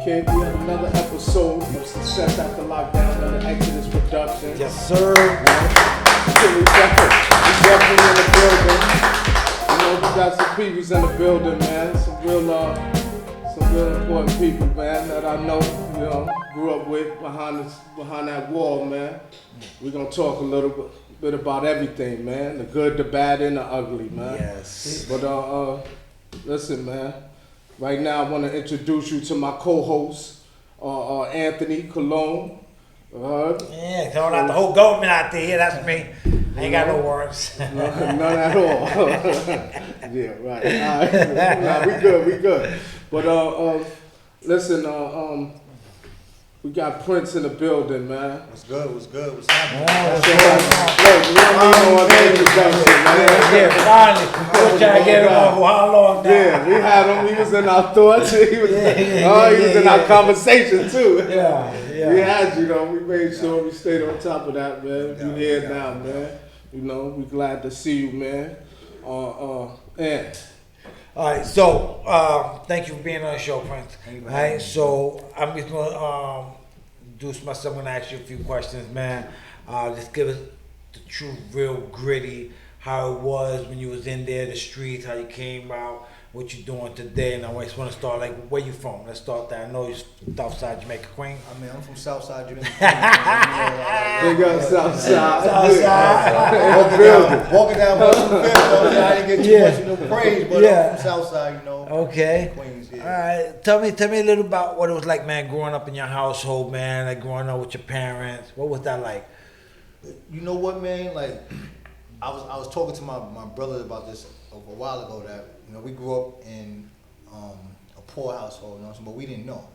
Okay, we have another episode of Success After Lockdown, another Exodus production. Yes, sir. We definitely in the building. You know, we got some peoples in the building, man. Some real important people, man, that I know, grew up with behind that wall, man. We're gonna talk a little bit about everything, man. The good, the bad, and the ugly, man. Yes. But listen, man. Right now, I want to introduce you to my co-host, Anthony Cologne. Yeah, throwing out the whole government out there. Yeah, that's me. I ain't got no words. None at all. Yeah, right. All right. Nah, we good. But listen, we got Prince in the building, man. What's happening? Look, we don't need no other introduction, man. Yeah, finally. We're trying to get him on for how long now? Yeah, we had him. He was in our thoughts. He was in our conversation, too. Yeah. We had you, though. We made sure we stayed on top of that, man. You here now, man. You know, we glad to see you, man. And All right, so thank you for being on the show, Prince. All right, so I'm just gonna introduce myself. I'm gonna ask you a few questions, man. Just give us the true, real, gritty, how it was when you was in there, the streets, how you came out, what you doing today, and I just want to start like where you from. Let's start there. I know you're Southside Jamaica, Queen. I mean, I'm from Southside Jamaica. they got Southside. Walking down Boston Fifth, I didn't get too much praise, but I'm from Southside, Okay. Queens, All right. Tell me a little about what it was like, man, growing up in your household, man, like growing up with your parents. What was that like? You know what, man? Like, I was talking to my brother about this a while ago that, we grew up in a poor household, but we didn't know.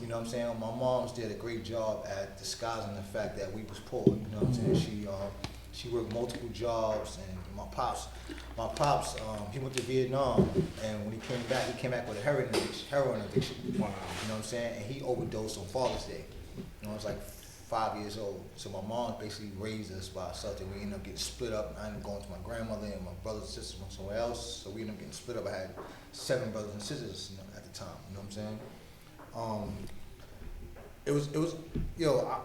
You know what I'm saying? My mom's did a great job at disguising the fact that we was poor. You know what I'm saying? She worked multiple jobs, and my pops, he went to Vietnam, and when he came back with a heroin addiction. Wow. You know what I'm saying? And he overdosed on Father's Day. I was like 5 years old. So my mom basically raised us by herself, and we ended up getting split up. I ended up going to my grandmother, and my brothers and sisters went somewhere else. So we ended up getting split up. I had 7 brothers and sisters at the time. You know what I'm saying? It was,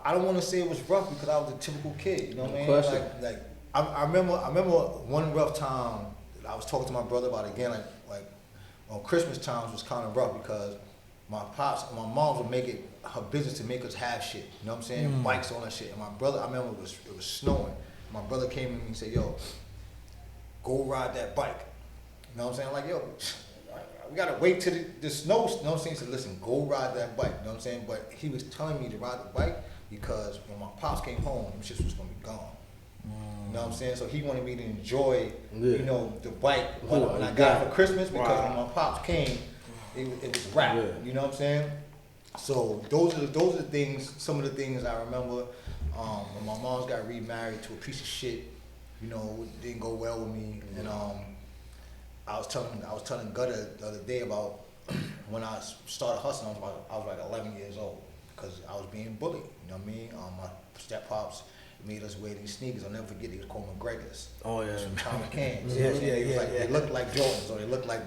I don't want to say it was rough because I was a typical kid. You know what I mean? Like I remember one rough time that I was talking to my brother about again. Like on Christmas times was kind of rough because my mom would make it her business to make us have shit. You know what I'm saying? Bikes on that shit. And my brother, I remember it was snowing. My brother came in and said, "Yo, go ride that bike." You know what I'm saying? I'm like, yo, we gotta wait till the snow. You know what I'm saying? He said, listen, go ride that bike. You know what I'm saying? But he was telling me to ride the bike because when my pops came home, them shits was gonna be gone. You know what I'm saying? So he wanted me to enjoy, the bike when I got it for Christmas because when my pops came, it was rap. Yeah. You know what I'm saying? So those are the things. Some of the things I remember. When my mom's got remarried to a piece of shit, it didn't go well with me. And I was telling Gutter the other day about when I started hustling. I was like 11 years old because I was being bullied. You know what I mean? My step pops made us wear these sneakers. I'll never forget. They was called McGregor's. Oh yeah. Some Tommy Cans. They looked like Jordans, or they looked like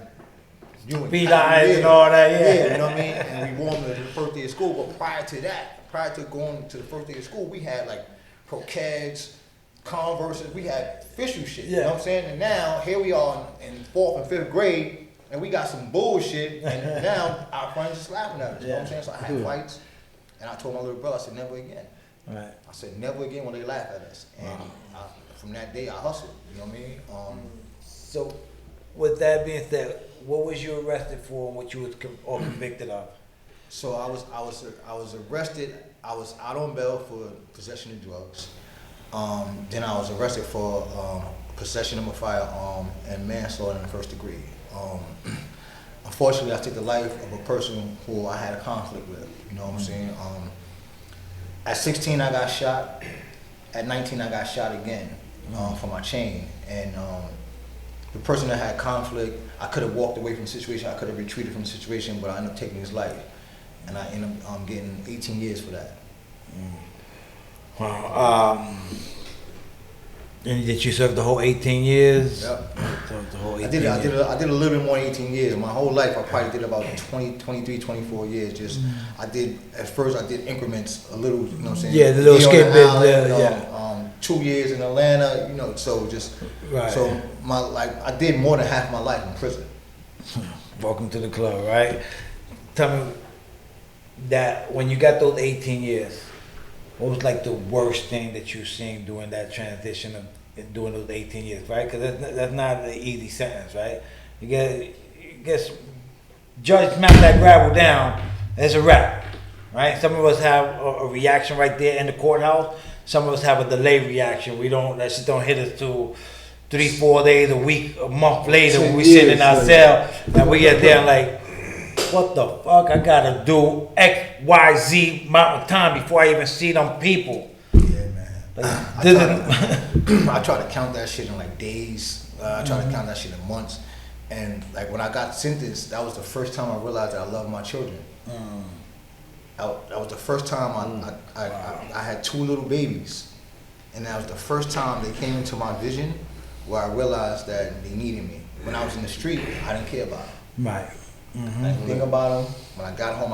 B-lines and all that. Yeah, you know what I mean? And we wore them to the first day of school. But prior to going to the first day of school, we had like Pro-Ceds, Converses. We had official shit. You know what I'm saying? And now here we are in 4th and 5th grade, and we got some bullshit. And now our friends are slapping at us. You know what I'm saying? So I had fights, and I told my little brother, I said, never again. Right. I said, never again when they laugh at us. And from that day, I hustled. You know what I mean? So, with that being said, what was you arrested for and what you was convicted of? So I was arrested. I was out on bail for possession of drugs. Then I was arrested for possession of a firearm and manslaughter in the 1st degree. Unfortunately, I took the life of a person who I had a conflict with. You know what I'm saying? At 16, I got shot. At 19, I got shot again for my chain. And the person that had conflict, I could have walked away from the situation. I could have retreated from the situation, but I ended up taking his life. And I ended up getting 18 years for that. Wow. And did you serve the whole 18 years? Yep. The whole I 18 did years. I did a little bit more than 18 years. My whole life, I probably did about 20, 23, 24 years. Just I did at first. I did increments a little. You know what I'm saying? Yeah, the little Year on skip the island, bit, yeah. 2 years in Atlanta. You know, so just Right. so I did more than half my life in prison. Welcome to the club, right? Tell me that when you got those 18 years, what was like the worst thing that you seen during that transition of doing those 18 years, right? Because that's not an easy sentence, right? You get judge smack that gravel down, it's a wrap, right? Some of us have a reaction right there in the courthouse. Some of us have a delayed reaction. That shit don't hit us till 3-4 days, a week, a month later when we sit in our cell and we get there like, what the fuck? I gotta do X, Y, Z amount of time before I even see them people. Yeah, man. Like, I try to count that shit in like days. I try to count that shit in months. And like when I got sentenced, that was the first time I realized that I love my children. That was the first time I had 2 little babies. And that was the first time they came into my vision where I realized that they needed me. When I was in the street, I didn't care about them. right. I didn't think about them. When I got home,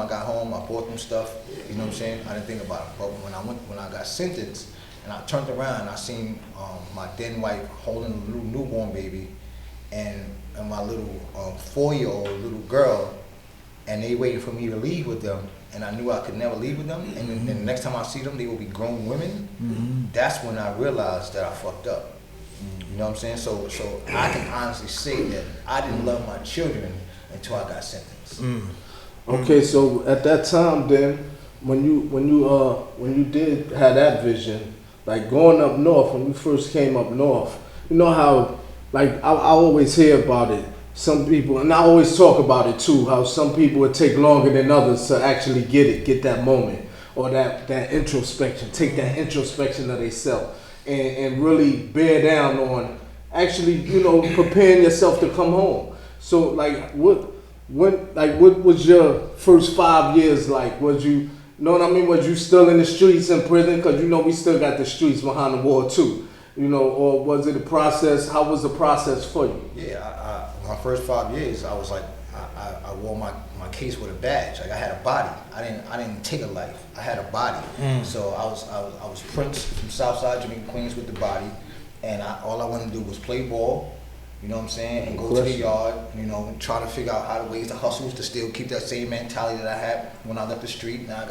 I bought them stuff. You know what I'm saying? I didn't think about them. But when I got sentenced, and I turned around, and I seen my then wife holding a little newborn baby, and my little 4-year-old little girl, and they waited for me to leave with them, and I knew I could never leave with them. And then the next time I see them, they will be grown women. That's when I realized that I fucked up. You know what I'm saying? So I can honestly say that I didn't love my children until I got sentenced. Okay, so at that time, then, when you did have that vision, like going up north, when you first came up north, you know how, like I always hear about it. Some people, and I always talk about it too, how some people would take longer than others to actually get that moment or that introspection, take that introspection of themselves and really bear down on actually, you know, preparing yourself to come home. So like what was your first 5 years like? Was you know what I mean? Was you still in the streets in prison? Because you know we still got the streets behind the wall too. You know, or was it a process? How was the process for you? Yeah, my first 5 years, I was like, I wore my case with a badge. Like I had a body. I didn't take a life. I had a body. So I was Prince from Southside Jamaica, Queens with the body, and all I wanted to do was play ball. You know what I'm saying? And go to the yard, you know, and try to figure out how to ways to hustle to still keep that same mentality that I had when I left the street. Now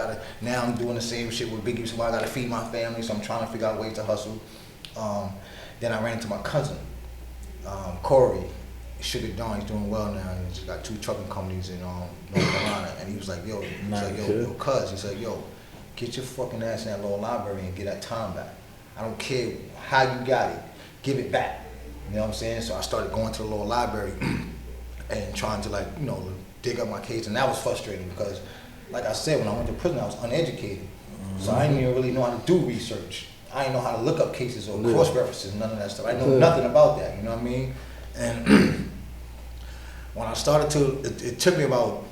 I'm doing the same shit with Biggie, so I gotta feed my family, so I'm trying to figure out ways to hustle. Then I ran into my cousin, Corey, Sugar Dawn. He's doing well now. He's got 2 trucking companies in North Carolina. And he was like, yo, cuz, he said, yo, get your fucking ass in that little library and get that time back. I don't care how you got it, give it back. You know what I'm saying? So I started going to the little library and trying to like, you know, dig up my case. And that was frustrating because, like I said, when I went to prison, I was uneducated. So I didn't even really know how to do research. I didn't know how to look up cases or cross references, none of that stuff. I know nothing about that, you know what I mean? And when I started it took me about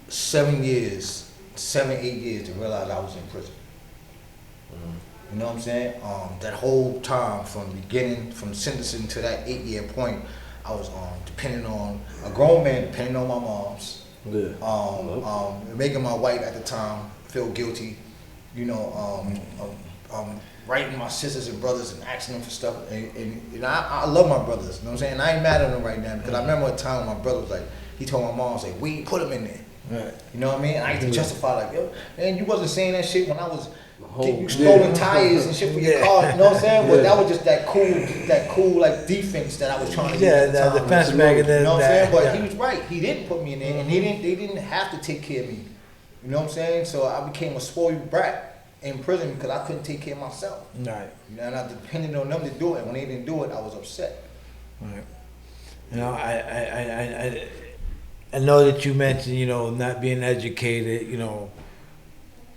7, 8 years to realize I was in prison. You know what I'm saying? That whole time from sentencing to that 8-year point, I was depending on a grown man, depending on my mom's, making my wife at the time feel guilty, you know, writing my sisters and brothers and asking them for stuff. And I love my brothers, you know what I'm saying? I ain't mad at them right now because I remember a time when my brother was like, he told my mom, like, we ain't put him in there. Right. You know what I mean? I used to justify like, yo, man, you wasn't saying that shit when I was getting you stolen tires and shit for your car. You know what I'm saying? But that was just that cool like defense that I was trying to get at the time. The defense mechanism. You know what I'm saying? But he was right. He didn't put me in there, and they didn't have to take care of me. You know what I'm saying? So I became a spoiled brat in prison because I couldn't take care of myself. Right. You know, and I depended on them to do it. When they didn't do it, I was upset. Right. You know, I know that you mentioned, you know, not being educated, you know,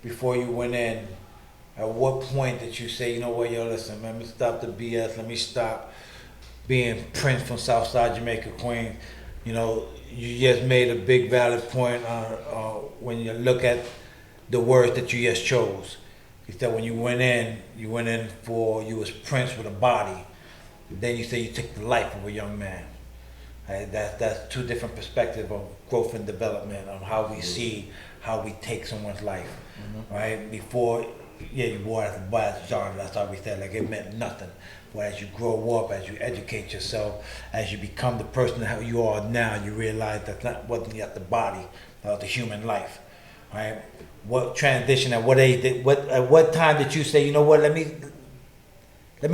before you went in. At what point did you say, you know what, yo, listen, let me stop the BS, let me stop being Prince from Southside Jamaica, Queens. You know, you just made a big valid point when you look at the words that you just chose. You said when you went in for, you was Prince with a body. Then you say you took the life of a young man. Right? That's two different perspectives of growth and development of how we see how we take someone's life. Right? Before, yeah, you wore it as a bad genre, that's how we said, like it meant nothing. But as you grow up, as you educate yourself, as you become the person that you are now, you realize that wasn't yet the body, that was the human life. Right? What transition at what age at what time did you say, you know what, let me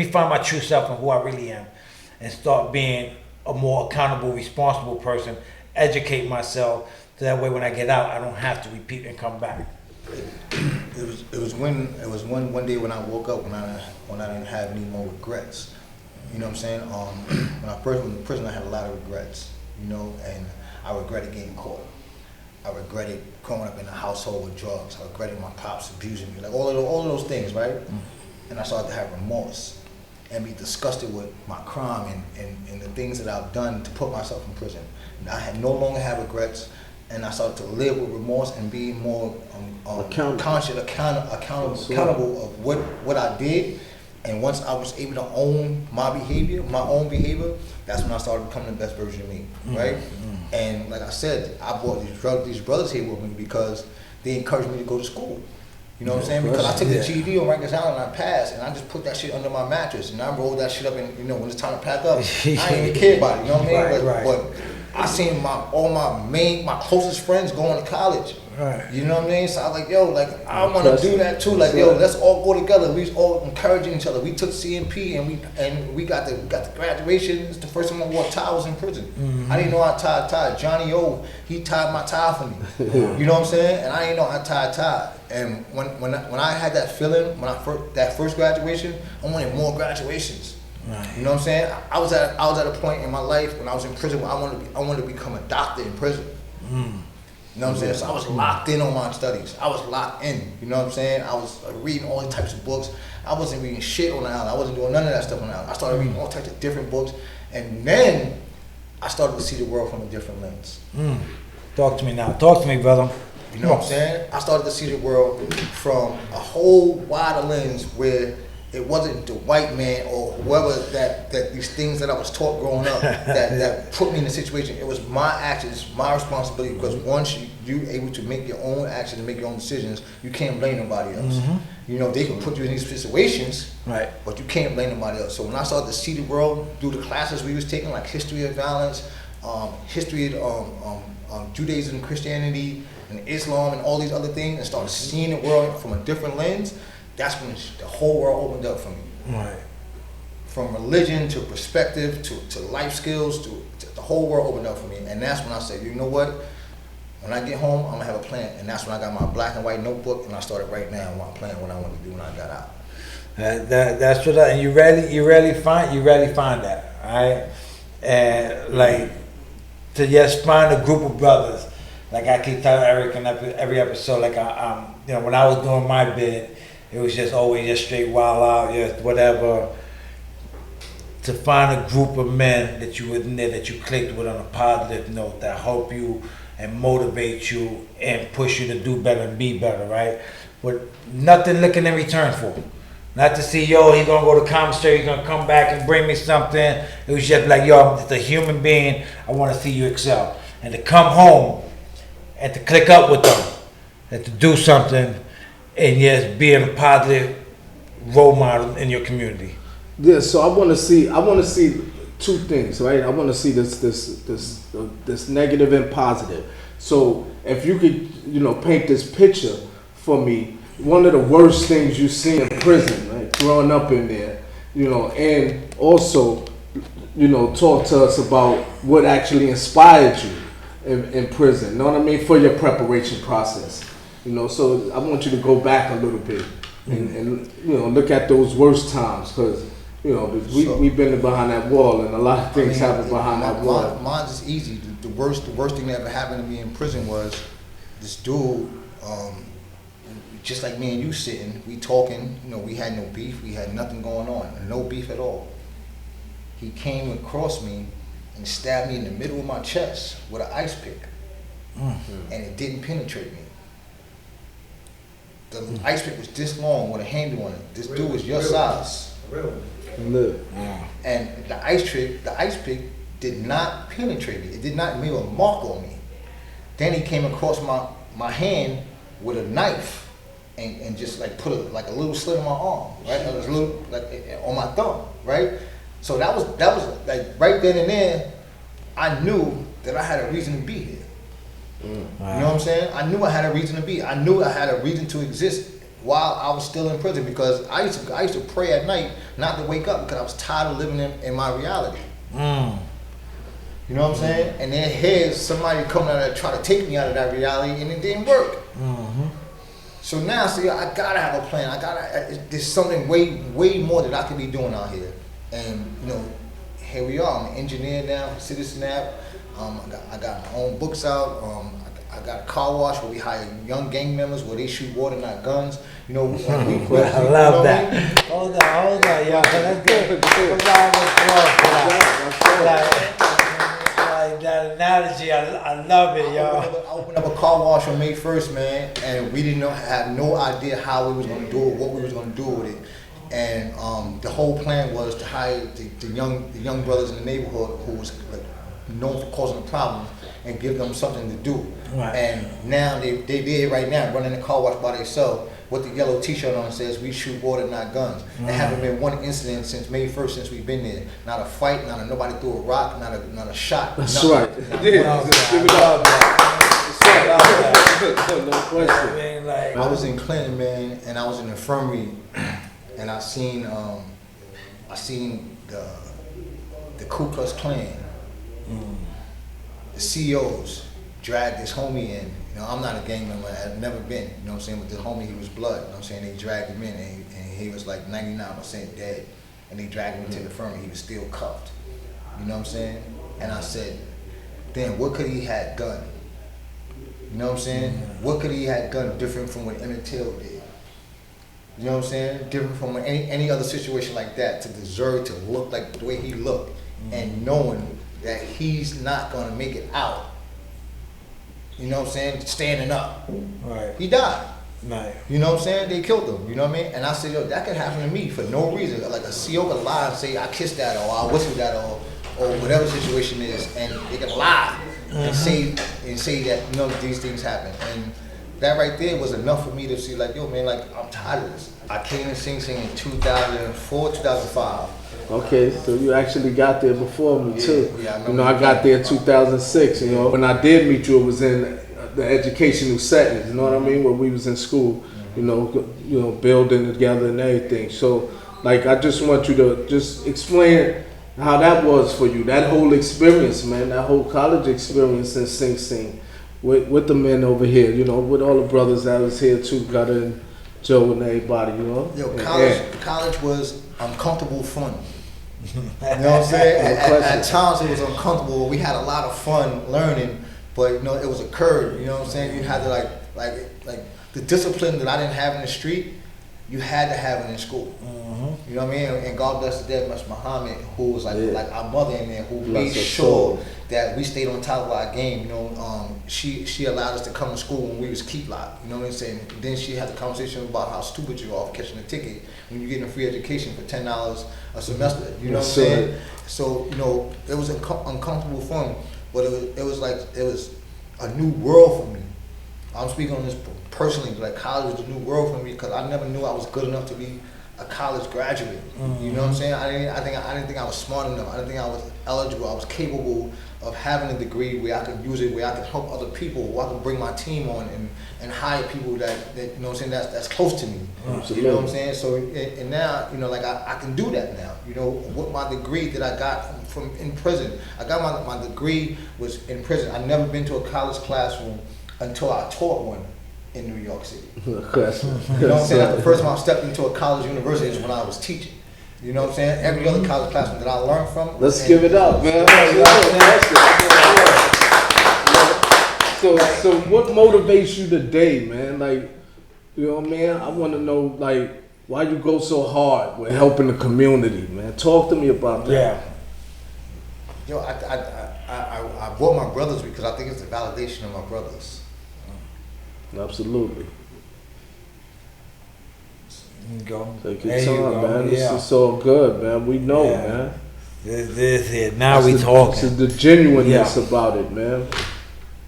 find my true self and who I really am and start being a more accountable, responsible person, educate myself so that way when I get out I don't have to repeat and come back. It was one day when I woke up when I didn't have any more regrets. You know what I'm saying? When I first went to prison I had a lot of regrets, you know, and I regretted getting caught. I regretted growing up in a household with drugs. I regretted my pops abusing me, like all of those things, right? And I started to have remorse and be disgusted with my crime and the things that I've done to put myself in prison. And I had no longer have regrets, and I started to live with remorse and be more conscious, accountable of what I did. And once I was able to own my own behavior, that's when I started becoming the best version of me, right? And like I said, I brought these brothers here with me because they encouraged me to go to school. You know what I'm saying? Because I took the GED on Rikers Island and I passed, and I just put that shit under my mattress, and I rolled that shit up, and you know, when it's time to pack up, I didn't even care about it. You know what I mean? But I seen all my closest friends going to college. Right. You know what I mean? So I was like, yo, like I want to do that too. Like, yo, let's all go together. We was all encouraging each other. We took CMP and we got the graduation. It's the first time I wore a tie. I was in prison. I didn't know how to tie a tie. Johnny O, he tied my tie for me. You know what I'm saying? And I didn't know how to tie a tie. And when I had that feeling that first graduation, I wanted more graduations. Right. You know what I'm saying? I was at a point in my life when I was in prison where I wanted to become a doctor in prison. You know what I'm saying? So I was locked in on my studies. I was locked in. You know what I'm saying? I was reading all types of books. I wasn't reading shit on the island. I wasn't doing none of that stuff on the island. I started reading all types of different books, and then I started to see the world from a different lens. Talk to me now. Talk to me, brother. You know what I'm saying? I started to see the world from a whole wider lens where it wasn't the white man or whoever that these things that I was taught growing up that put me in the situation. It was my actions, my responsibility, because once you're able to make your own actions and make your own decisions, you can't blame nobody else. You know, they can put you in these situations, right? But you can't blame nobody else. So when I started to see the world through the classes we was taking, like history of violence, history of Judaism, Christianity, and Islam, and all these other things, and started seeing the world from a different lens, that's when the whole world opened up for me. Right. From religion to perspective to life skills to the whole world opened up for me. And that's when I said, you know what? When I get home, I'm gonna have a plan. And that's when I got my black and white notebook, and I started writing down my plan, what I wanted to do when I got out. That's what and you rarely find that, right? And like to just find a group of brothers, like I keep telling Eric in every episode, like you know, when I was doing my bid, it was just always just straight wild out, just whatever. To find a group of men that you would that you clicked with on a positive note that help you and motivate you and push you to do better and be better, right? With nothing looking in return for. Not to see, yo, he's gonna go to commissary, he's gonna come back and bring me something. It was just like, yo, I'm just a human being, I wanna see you excel. And to come home and to click up with them and to do something and yes, being a positive role model in your community. Yeah, so I want to see two things, right? I want to see this negative and positive. So if you could, you know, paint this picture for me, one of the worst things you see in prison, right? Growing up in there, you know, and also, you know, talk to us about what actually inspired you in prison. You know what I mean? For your preparation process. You know, so I want you to go back a little bit and you know, look at those worst times, because you know we've been behind that wall, and a lot of things happen behind that wall. Mine's is easy. The worst thing that ever happened to me in prison was this dude, just like me and you sitting, we talking. You know, we had no beef, we had nothing going on, no beef at all. He came across me and stabbed me in the middle of my chest with an ice pick, and it didn't penetrate me. The ice pick was this long with a handle on it. This dude was your size. Look. And the ice pick did not penetrate me. It did not leave a mark on me. Then he came across my hand with a knife and just like put a little slit on my arm, right? It was a little like on my thumb, right? So that was like right then and there, I knew that I had a reason to be here. You know what I'm saying? I knew I had a reason to be. I knew I had a reason to exist while I was still in prison, because I used to pray at night not to wake up because I was tired of living in my reality. You know what I'm saying? And then here's somebody coming out there trying to take me out of that reality, and it didn't work. So now, see, I gotta have a plan. There's something way more that I could be doing out here. And you know, here we are. I'm an engineer now, Citizen App. I got my own books out. I got a car wash where we hire young gang members where they shoot water, not guns. You know, I love that. Hold on, y'all. That's good. Like that analogy, I love it, y'all. I opened up a car wash on May 1st, man, and we had no idea how we was gonna do it, what we was gonna do with it. And the whole plan was to hire the young brothers in the neighborhood who was like, known for causing problems and give them something to do. Right. And now they did right now, running the car wash by themselves with the yellow t-shirt on, says we shoot water, not guns. There haven't been one incident since May 1st since we've been there. Not a fight, nobody threw a rock, not a shot. That's nothing. right. Give it up. No question. I was in Clinton, man, and I was in the infirmary, and I seen the Ku Klux Klan, the CEOs dragged this homie in. You know, I'm not a gang member, I've never been, you know what I'm saying, but the homie, he was blood, you know what I'm saying, they dragged him in, and he was like 99% dead, and they dragged him into the infirmary, he was still cuffed, you know what I'm saying, and I said, then what could he had done? You know what I'm saying? What could he had done different from what Emmett Till did? You know what I'm saying? Different from any other situation like that to deserve to look like the way he looked, and knowing that he's not gonna make it out. You know what I'm saying? Standing up. Right. He died. Right. You know what I'm saying? They killed him. You know what I mean? And I said, yo, that could happen to me for no reason. Like a CEO could lie and say I kissed that or I whistled that or whatever the situation is, and they can lie and say that, you know, these things happen. And that right there was enough for me to see, like, yo, man, like, I'm tired of this. I came to Sing Sing in 2004, 2005. Okay, so you actually got there before me too. Yeah, you know, I got there in 2006. You know, when I did meet you, it was in the educational setting. You know what I mean? When we was in school, you know, building together and everything. So, like, I just want you to just explain how that was for you. That whole experience, man. That whole college experience in Sing Sing with the men over here. You know, with all the brothers that was here too, Gutter and Joe and everybody. You know. Yo, college was uncomfortable fun. You know what I'm saying? At times it was uncomfortable. We had a lot of fun learning, but you know, it was a curve. You know what I'm saying? You had to like the discipline that I didn't have in the street, you had to have it in school. You know what I mean? And God bless the dead, Miss Muhammad, who was like our mother in there, who made sure that we stayed on top of our game. You know, she allowed us to come to school when we was keep locked. You know what I'm saying? Then she had the conversation about how stupid you are for catching a ticket when you're getting a free education for $10 a semester. You know what I'm saying? So you know, it was uncomfortable fun, but it was a new world for me. I'm speaking on this personally. Like, college was a new world for me because I never knew I was good enough to be a college graduate. You know what I'm saying? I didn't think I was smart enough. I didn't think I was eligible. I was capable of having a degree where I could use it, where I could help other people, where I could bring my team on and hire people that you know what I'm saying, that's close to me. You know what I'm saying? So and now, you know, like I can do that now. You know, with my degree that I got from in prison. I got my degree was in prison. I never been to a college classroom until I taught one in New York City. You know what I'm saying? That's the first time I stepped into a college university is when I was teaching. You know what I'm saying? Every other college classroom that I learned from. Let's give it up, man. So what motivates you today, man? Like, you know what I mean? I want to know, like, why you go so hard with helping the community, man. Talk to me about that. Yeah. Yo, I brought my brothers because I think it's the validation of my brothers. Absolutely. You go. Take There your you time, go. man. Yeah. This is all good, man. We know, Yeah. man. This it. Now This we is talking. the genuineness about it, man.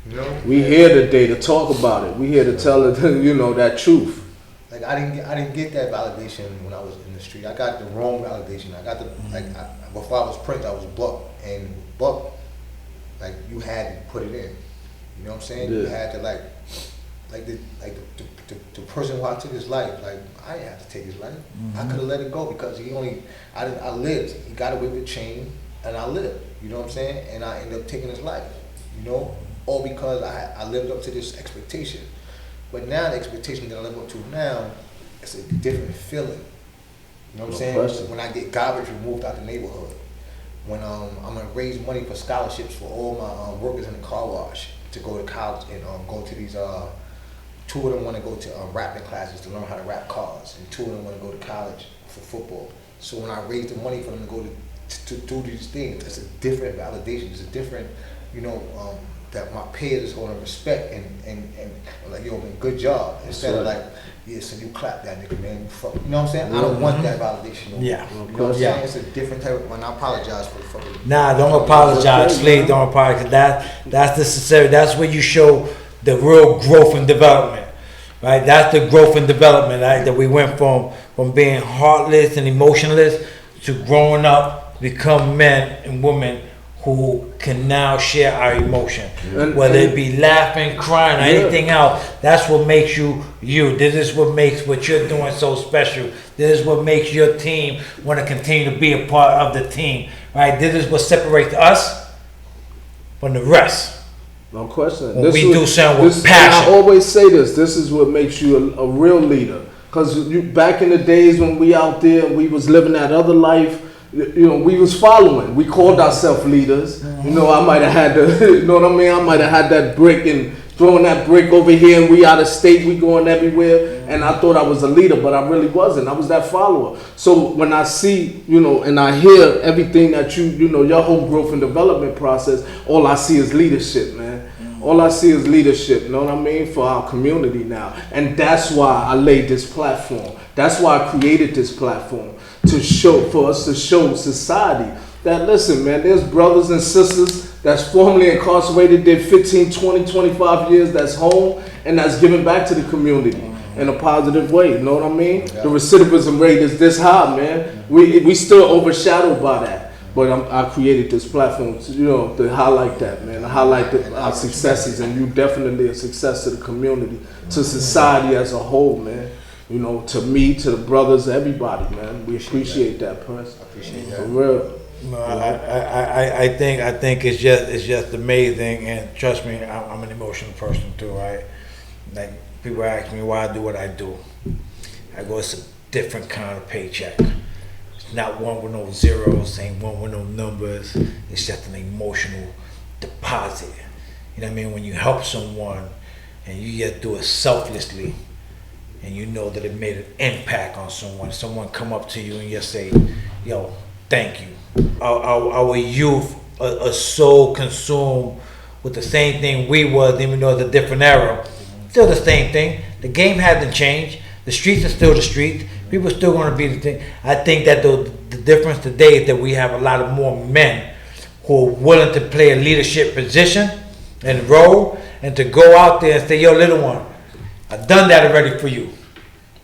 You know, We here today to talk about it. We here to tell it, you know, that truth. like I didn't get that validation when I was in the street. I got the wrong validation. I got the before I was Prince, I was Buck, and Buck, like you had to put it in. You know what I'm saying? You Yeah. had to the person who I took his life. Like I didn't have to take his life. I could have let it go because I lived. He got away with the chain, and I lived. You know what I'm saying? And I ended up taking his life. You know, all because I lived up to this expectation. But now the expectation that I live up to now, it's a different feeling. You know what I'm saying? question. When I get garbage removed out the neighborhood, when I'm gonna raise money for scholarships for all my workers in the car wash to go to college and go to these. 2 of them want to go to rapping classes to learn how to rap cars, and 2 of them want to go to college for football. So when I raise the money for them to go to do these things, it's a different validation. It's a different, you know, that my peers is going to respect and like, yo, man, good job. Instead of like, yeah, so you clap that nigga, man. You fuck. You know what I'm saying? I don't want that validation. No more. Yeah. You know what I'm saying? It's a different type of, and I apologize for the fucking. Nah, don't apologize, please. Don't apologize. That's necessary. That's where you show the real growth and development, right? That's the growth and development, right? That we went from being heartless and emotionless to growing up, become men and women who can now share our emotion, whether it be laughing, crying, or anything else. That's what makes you you. This is what makes what you're doing so special. This is what makes your team want to continue to be a part of the team, right? This is what separates us from the rest. No question. When we do something with passion. I always say this. This is what makes you a real leader. Because back in the days when we out there and we was living that other life, you know, we was following. We called ourselves leaders. You know, I might have had you know what I mean? I might have had that brick and throwing that brick over here, and we out of state, we going everywhere. And I thought I was a leader, but I really wasn't. I was that follower. So when I see, you know, and I hear everything that you know, your whole growth and development process, all I see is leadership, man. All I see is leadership, you know what I mean, for our community now. And that's why I laid this platform. That's why I created this platform, for us to show society that, listen, man, there's brothers and sisters that's formerly incarcerated, did 15, 20, 25 years, that's home, and that's giving back to the community in a positive way, you know what I mean? The recidivism rate is this high, man. We still overshadowed by that. But I created this platform to, you know, to highlight that, man. To highlight our successes, and you definitely a success to the community, to society as a whole, man. You know, to me, to the brothers, everybody, man. We appreciate that, Prince. I appreciate that. For real. No, I think it's just amazing, and trust me, I'm an emotional person too, right? Like people ask me why I do what I do. I go, it's a different kind of paycheck. It's not one with no zeros, ain't one with no numbers. It's just an emotional deposit. You know what I mean? When you help someone and you just do it selflessly, and you know that it made an impact on someone. Someone come up to you and just say, yo, thank you. Our youth are so consumed with the same thing we was, even though it's a different era. Still the same thing. The game hasn't changed. The streets are still the streets. People still want to be the thing. I think that the difference today is that we have a lot of more men who are willing to play a leadership position and role, and to go out there and say, yo, little one, I've done that already for you.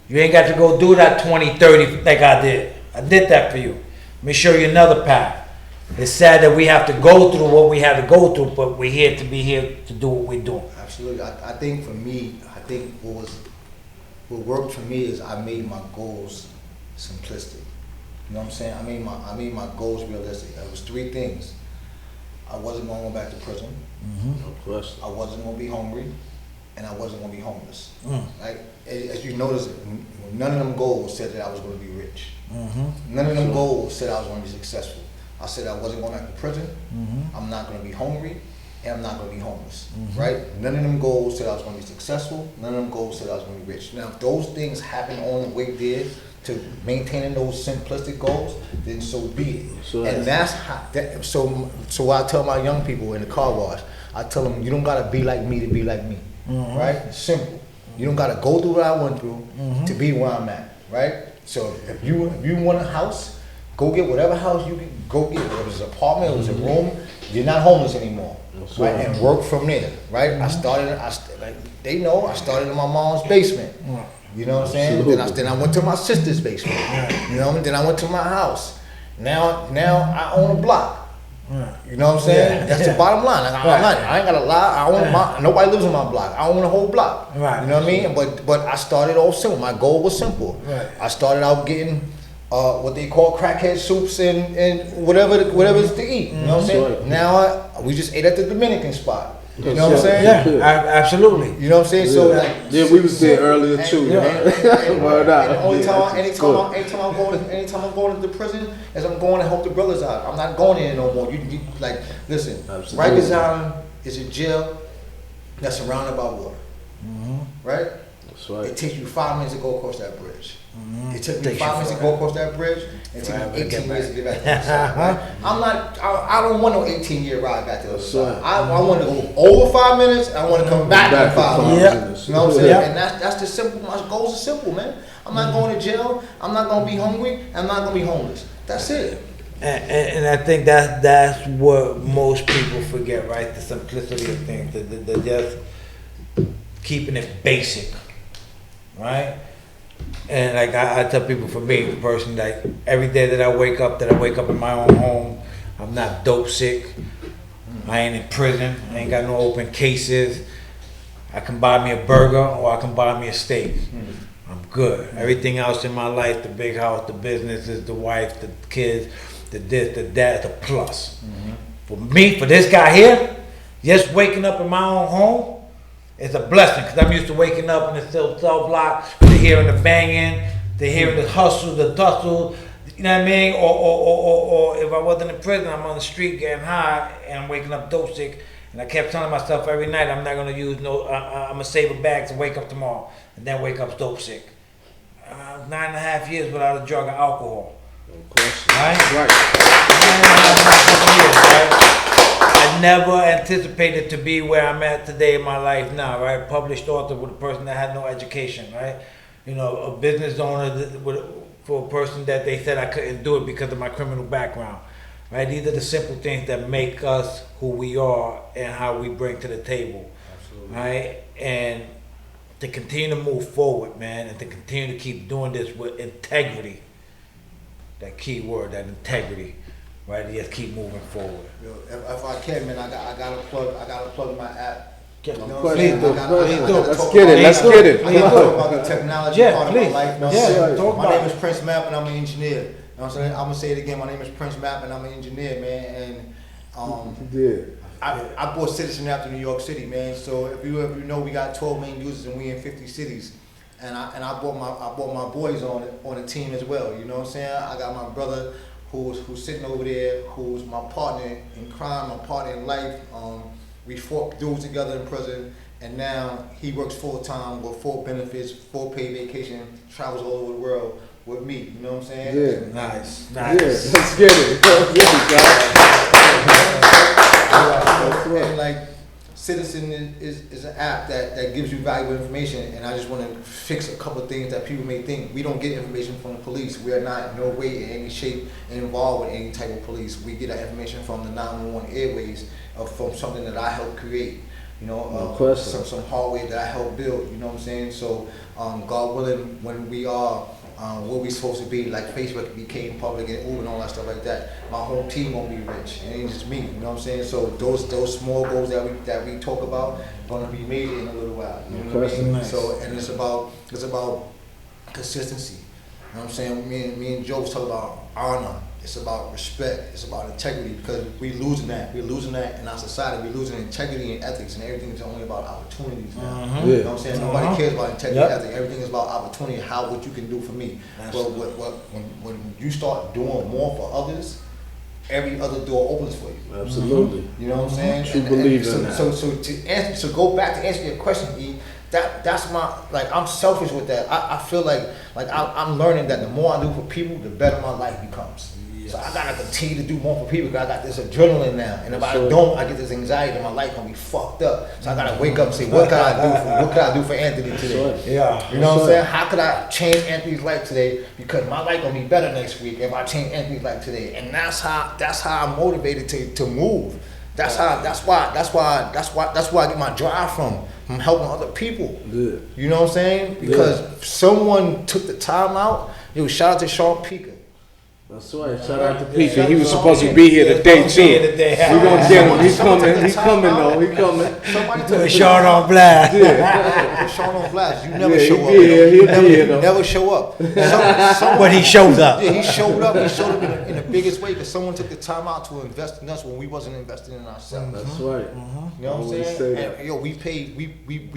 You ain't got to go do that 20, 30 like I did. I did that for you. Let me show you another path. It's sad that we have to go through what we had to go through, but we're here to be here to do what we're doing. Absolutely. I think for me, what worked for me is I made my goals simplistic. You know what I'm saying? I made my goals realistic. It was 3 things. I wasn't going to go back to prison. No question. I wasn't going to be hungry, and I wasn't going to be homeless. Right? As you notice, none of them goals said that I was going to be rich. None of them goals said I was going to be successful. I said I wasn't going back to prison. I'm not going to be hungry, and I'm not going to be homeless. Right? None of them goals said I was going to be successful. None of them goals said I was going to be rich. Now, if those things happen on the way there to maintaining those simplistic goals, then so be it. Sure. And that's how. So I tell my young people in the car wash, I tell them, you don't gotta be like me to be like me. Right? It's simple. You don't gotta go through what I went through to be where I'm at. right? So if you want a house, go get whatever house you can go get, whether it's an apartment or it's a room. You're not homeless anymore, right? And work from there, right? I started in my mom's basement. You know what I'm saying? Then I went to my sister's basement. You know what I mean? Then I went to my house. Now I own a block. You know what I'm saying? Yeah. That's the bottom line. I ain't gotta lie. I own nobody lives on my block. I own a whole block. Right. You know what I mean? But I started off simple. My goal was simple. Right. I started out getting what they call crackhead soups and whatever it's to eat. You know what I'm saying? Right. Now we just ate at the Dominican spot. You know what I'm saying? Yeah, absolutely. You know what I'm saying? So like, yeah, we was there earlier too. Word out. Anytime I'm going to the prison, is I'm going to help the brothers out. I'm not going in no more. You like, listen. Absolutely. Rikers Island is a jail that's surrounded by water. Right? That's right. It takes you 5 minutes to go across that bridge. It took me Takes 5 you minutes to forever. go across that bridge. It took me 18 years to get back to the other side. Right? I don't want no 18-year ride back to the other side. I want to go over 5 minutes. I want to come back in 5 minutes. You know what I'm saying? Yeah. And that's the simple. My goals are simple, man. I'm not going to jail. I'm not going to be hungry. I'm not going to be homeless. That's it. And I think that's what most people forget, right? The simplicity of things. The just keeping it basic, right? And like I tell people, for me, the person, like every day that I wake up in my own home, I'm not dope sick. I ain't in prison. I ain't got no open cases. I can buy me a burger or I can buy me a steak. I'm good. Everything else in my life, the big house, the businesses, the wife, the kids, the this, the that, the plus. For me, for this guy here, just waking up in my own home, it's a blessing, because I'm used to waking up in the cell block, to hearing the banging, to hearing the hustle, the tussle, you know what I mean? Or if I wasn't in prison, I'm on the street getting high and I'm waking up dope sick. And I kept telling myself every night, I'm not gonna use I'm gonna save a bag to wake up tomorrow and then wake up dope sick. 9.5 years without a drug or alcohol. No question. Right? Right. 9.5 years, right? I never anticipated to be where I'm at today in my life now, right? Published author with a person that had no education, right? You know, a business owner for a person that they said I couldn't do it because of my criminal background, right? These are the simple things that make us who we are and how we bring to the table, right? And to continue to move forward, man, and to continue to keep doing this with integrity, that key word, that integrity. Right, just keep moving forward. Yo, if I can, man, I gotta plug my app. Get You know Please what I'm saying? do, I gotta please talk do. about- Let's get it, let's get it. I gotta talk about the technology Yeah, part please. of my life. You know what Yeah, I'm saying? talk My about name it. is Prince Mapp and I'm an engineer. You know what I'm saying? I'm gonna say it again. My name is Prince Mapp and I'm an engineer, man. And Yeah. I bought Citizen after New York City, man. So if you know, we got 12 million users and we in 50 cities. And I brought my boys on the team as well. You know what I'm saying? I got my brother who's sitting over there, who's my partner in crime, my partner in life. We fought dudes together in prison, and now he works full time with full benefits, full paid vacation, travels all over the world with me. You know what I'm saying? Yeah. Nice. Yeah, let's get it. Let's get it, guys. And like Citizen is an app that gives you valuable information, and I just want to fix a couple of things that people may think. We don't get information from the police. We are not in no way, in any shape, involved with any type of police. We get our information from the 911 airways, from something that I helped create. You know, some hardware that I helped build. You know what I'm saying? So, God willing, when we are where we supposed to be, like Facebook became public and Uber and all that stuff like that, my whole team gonna be rich. It ain't just me, you know what I'm saying? So those small goals that we talk about gonna be made in a little while. You know what I mean? Nice. So and it's about consistency. You know what I'm saying? Me and Joe was talking about honor. It's about respect. It's about integrity, because we're losing that in our society. We're losing integrity and ethics, and everything is only about opportunities now. You know what I'm saying? Nobody cares about integrity and ethics. Everything is about opportunity, what you can do for me. But when you start doing more for others, every other door opens for you. Absolutely. You know what I'm saying? True believer in that. So go back to answer your question, E. that's my, like, I'm selfish with that. I feel like I'm learning that the more I do for people, the better my life becomes. So I gotta continue to do more for people because I got this adrenaline now, and if I don't, I get this anxiety, and my life gonna be fucked up. So I gotta wake up and say, what can I do for Anthony today? Yeah. You know what I'm saying? How could I change Anthony's life today? Because my life gonna be better next week if I change Anthony's life today. And that's how I'm motivated to move. That's why I get my drive from helping other people. Yeah. You know what I'm saying? Because someone took the time out. Yo, shout out to Sean Pika. That's right. Shout out to Pete. He was supposed to be here today too. We gonna get him. He's coming. He's coming though. He's coming. Somebody took Sean on blast. Yeah. Sean on blast. You never show up. He'll be here though. Never show up. But he shows up. Yeah, he showed up. He showed up in the biggest way because someone took the time out to invest in us when we wasn't investing in ourselves. That's right. You know what I'm Always saying? say that. And, yo, we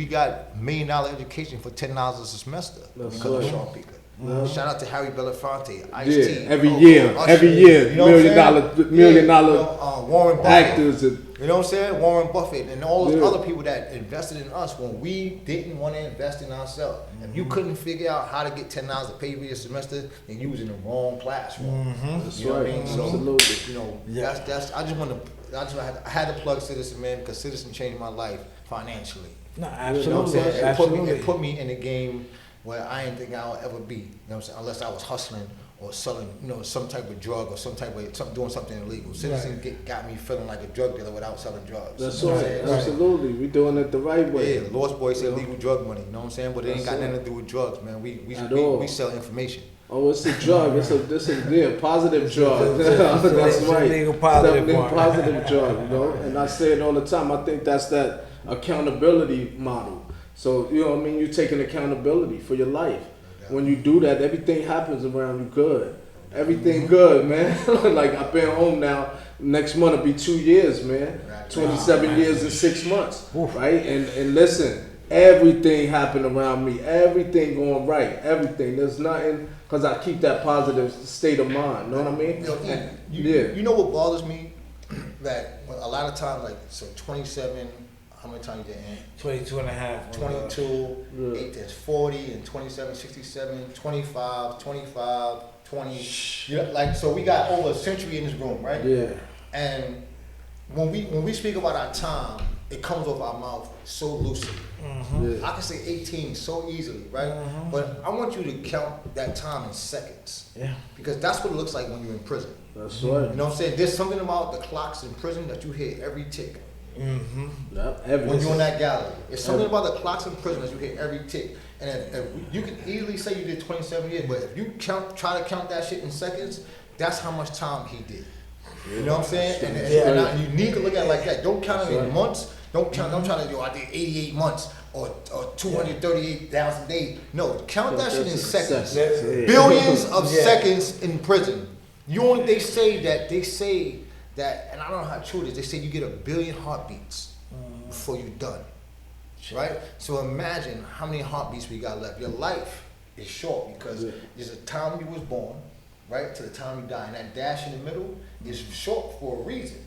got $1 million education for $10 a semester That's because of right. Sean Pika. Shout out to Harry Belafonte, Ice-T. Yeah, every year, Usher, $1 million Warren Buffett. actors. And, You know what I'm saying? Warren Buffett and all those other people that invested in us when we didn't want to invest in ourselves. If you couldn't figure out how to get $10 to pay for your semester, then you was in the wrong classroom. That's You know right. what I mean? So, Absolutely. you know, that's. I had to plug Citizen, man, because Citizen changed my life financially. No, You know what I'm absolutely. saying? It put me in a game where I didn't think I would ever be. You know what I'm saying? Unless I was hustling or selling, some type of drug or doing something illegal. Citizen got me feeling like a drug dealer without selling drugs. That's You know what right. I'm saying? Absolutely. We doing it the right way. Yeah, Lost Boy said legal drug money. You know what I'm saying? But it ain't got That's nothing to do with drugs, man. At all. We sell information. Oh, it's a drug. It's a positive drug. That's It's a right. legal positive Definitely one. positive drug, And I say it all the time. I think that's that accountability model. So, you're taking accountability for your life. When you do that, everything happens around you good. Everything good, man. Like, I've been home now. Next month will be 2 years, man. 27 years and 6 months, right? And listen, everything happened around me. Everything going right. Everything. There's nothing, because I keep that positive state of mind. Know what I mean? You know what bothers me? That a lot of times, like, so 27, how many times you did Ant? 22 and a half. 22, 8 that's 40, and 27, 67, 25, 25, 20. So we got over a century in this room, right? Yeah. And when we speak about our time, it comes off our mouth so loosely. Yeah. I can say 18 so easily, right? But I want you to count that time in seconds. Yeah. Because that's what it looks like when you're in prison. That's right. You know what I'm saying? There's something about the clocks in prison that you hear every tick. Yep. When you're in that gallery. It's something about the clocks in prison that you hear every tick. And if you can easily say you did 27 years, but if you try to count that shit in seconds, that's how much time he did. You know what I'm saying? And you need to look at it like that. Don't count it in months. Don't try to, I did 88 months or 238,000 days. No, count that shit in seconds. Billions of seconds in prison. They say that, and I don't know how true it is, they say you get 1 billion heartbeats before you're done. Right? So imagine how many heartbeats we got left. Your life is short because there's a time you was born, right, to the time you die. And that dash in the middle is short for a reason.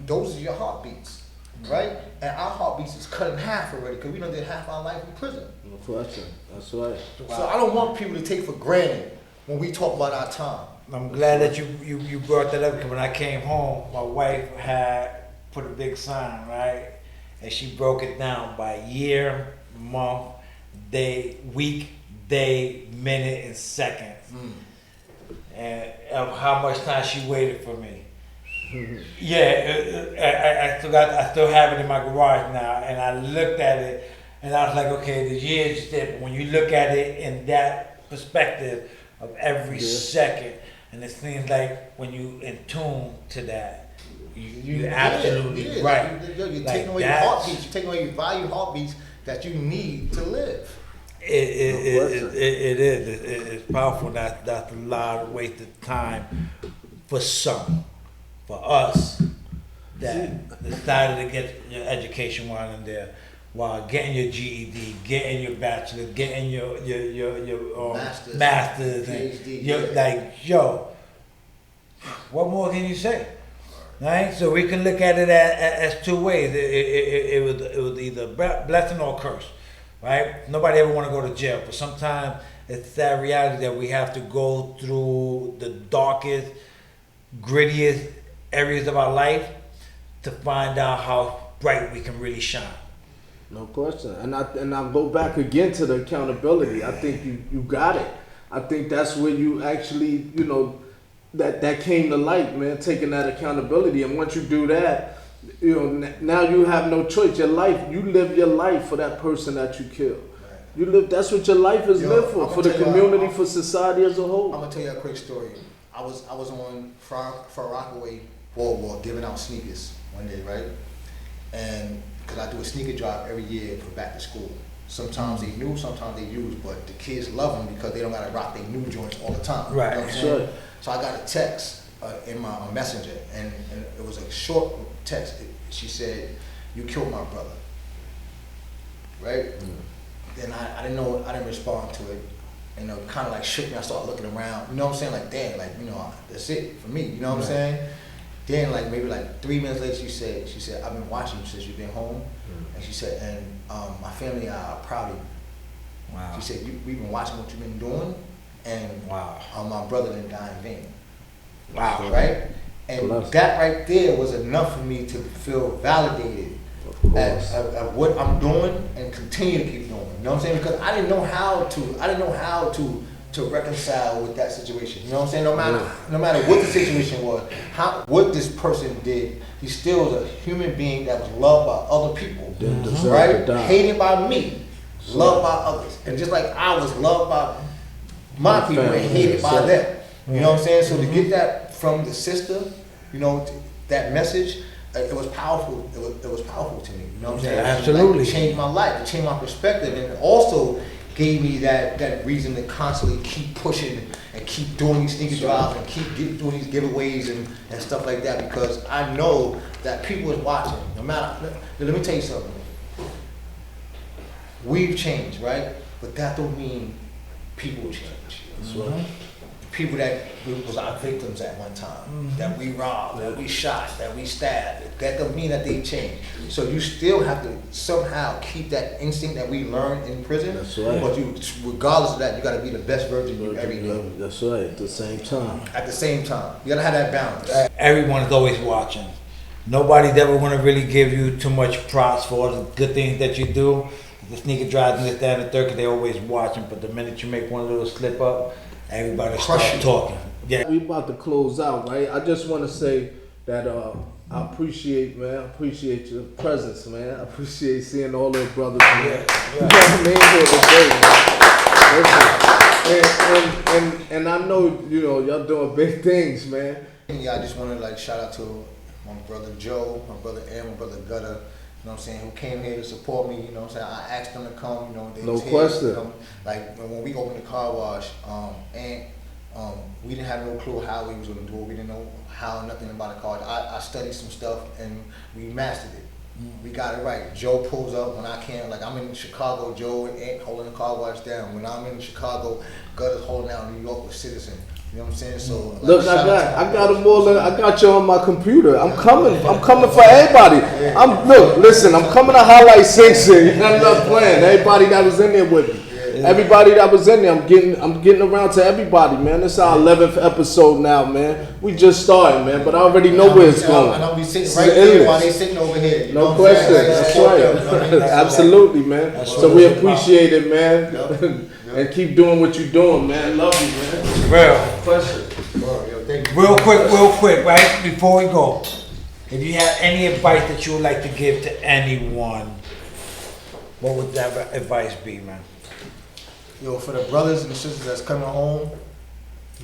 Those are your heartbeats, right? And our heartbeats is cut in half already because we done did half our life in prison. That's right. So I don't want people to take for granted when we talk about our time. I'm glad that you brought that up because when I came home, my wife had put a big sign, right? And she broke it down by year, month, day, week, day, minute, and seconds. And of how much time she waited for me. I still have it in my garage now, and I looked at it, and I was like, okay, the years did, but when you look at it in that perspective of every second, and it seems like when you in tune to that, you're absolutely right. You're taking away your heartbeats. You're taking away your value heartbeats that you need to live. It is. It's powerful. That's a lot of wasted time for some. For us, that decided to get your education while in there, while getting your GED, getting your bachelor, getting your masters, and PhD, what more can you say? Right? So we can look at it as two ways. It was either blessing or curse. right? Nobody ever want to go to jail, but sometimes it's that reality that we have to go through the darkest, grittiest areas of our life to find out how bright we can really shine. No question. And I go back again to the accountability. I think you got it. I think that's where you actually, you know, that came to light, man, taking that accountability. And once you do that, you know, now you have no choice. Your life, you live your life for that person that you killed. You live, that's what your life is lived for the community, for society as a whole. I'm gonna tell you a quick story. I was on Far Rockaway Boardwalk giving out sneakers one day, right? And because I do a sneaker drive every year for back to school. Sometimes they new, sometimes they used, but the kids love them because they don't gotta rock their new joints all the time. Right. You know what I'm saying? So I got a text in my messenger, and it was a short text. She said, "You killed my brother." Right? Then I didn't know, I didn't respond to it. And it kind of like shook me. I started looking around. You know what I'm saying? Like, damn, like, you know, that's it for me. You know what I'm saying? Then like maybe like 3 minutes later, she said, "I've been watching you since you've been home." And she said, "And my family are proud of you." Wow. She said, "We've been watching what you've been doing, and my brother didn't die in vain." Wow. Right? And that right there was enough for me to feel validated at what I'm doing and continue to keep doing. You know what I'm saying? Because I didn't know how to reconcile with that situation. You know what I'm saying? No matter what the situation was, what this person did, he still was a human being that was loved by other people. Right? Hated by me, loved by others. And just like I was loved by my people and hated by them. You know what I'm saying? So to get that from the sister, you know, that message, it was powerful. It was powerful to me. You know what I'm saying? Absolutely. Like, it changed my life. It changed my perspective, and it also gave me that reason to constantly keep pushing and keep doing these sneaker drives and keep doing these giveaways and stuff like that, because I know that people is watching. No matter, let me tell you something. We've changed, right? But that don't mean people change. That's right. People that was our victims at one time, that we robbed, that we shot, that we stabbed, that don't mean that they changed. So you still have to somehow keep that instinct that we learned in prison. That's right. But you, regardless of that, you got to be the best version you ever been. That's right. At the same time. At the same time, you got to have that balance. Everyone is always watching. Nobody's ever going to really give you too much props for all the good things that you do. The sneaker drives and this, that, and the third, 'cause they're always watching. But the minute you make one little slip up, everybody starts talking. Yeah. We about to close out, right? I just want to say that I appreciate your presence, man. I appreciate seeing all the brothers, man. You know what I mean? Here today, man. And I know, you know, y'all doing big things, man. Yeah, I just want to like shout out to my brother Joe, my brother Aaron, my brother Gutter. You know what I'm saying, who came here to support me, you know what I'm saying, I asked them to come, you know, they no was question. Here, you know, like when we opened the car wash, we didn't have no clue how we was gonna do it, we didn't know nothing about the car. I studied some stuff and we mastered it. We got it right. Joe pulls up when I can't, like I'm in Chicago, Joe ain't holding the car wash down. When I'm in Chicago, Gutter's holding down New York with Citizen. You know what I'm saying? So like, look, I got them all. I got you on my computer. I'm coming for everybody. Listen. I'm coming to highlight Sing Sing. I'm not playing. Everybody that was in there with me. Everybody that was in there, I'm getting around to everybody, man. This is our 11th episode now, man. We just started, man, but I already know where it's going. I know we sitting right there while they sitting over here. You no question. That's right. Absolutely, man. So we appreciate it, man. And keep doing what you're doing, man. Love you, man. Real quick, right before we go, if you have any advice that you would like to give to anyone, what would that advice be, man? Yo, for the brothers and sisters that's coming home,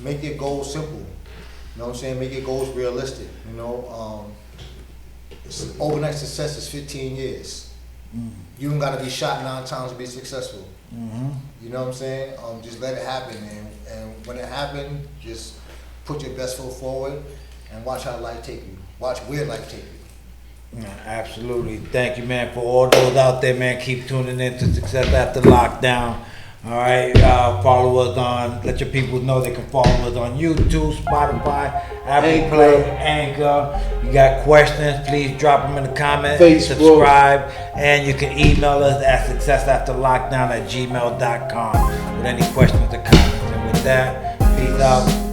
make your goals simple. You know what I'm saying? Make your goals realistic. You know, overnight success is 15 years. You don't got to be shot 9 times to be successful. You know what I'm saying? Just let it happen, and when it happens, just put your best foot forward and watch how life take you. Watch where life take you. Yeah, absolutely. Thank you, man, for all those out there, man. Keep tuning in to Success After Lockdown. All right, follow us on. Let your people know they can follow us on YouTube, Spotify, Apple Anchor. Play, Anchor. You got questions? Please drop them in the comments. Facebook. Subscribe, and you can email us at successafterlockdown@gmail.com with any questions or comments. And with that, peace out.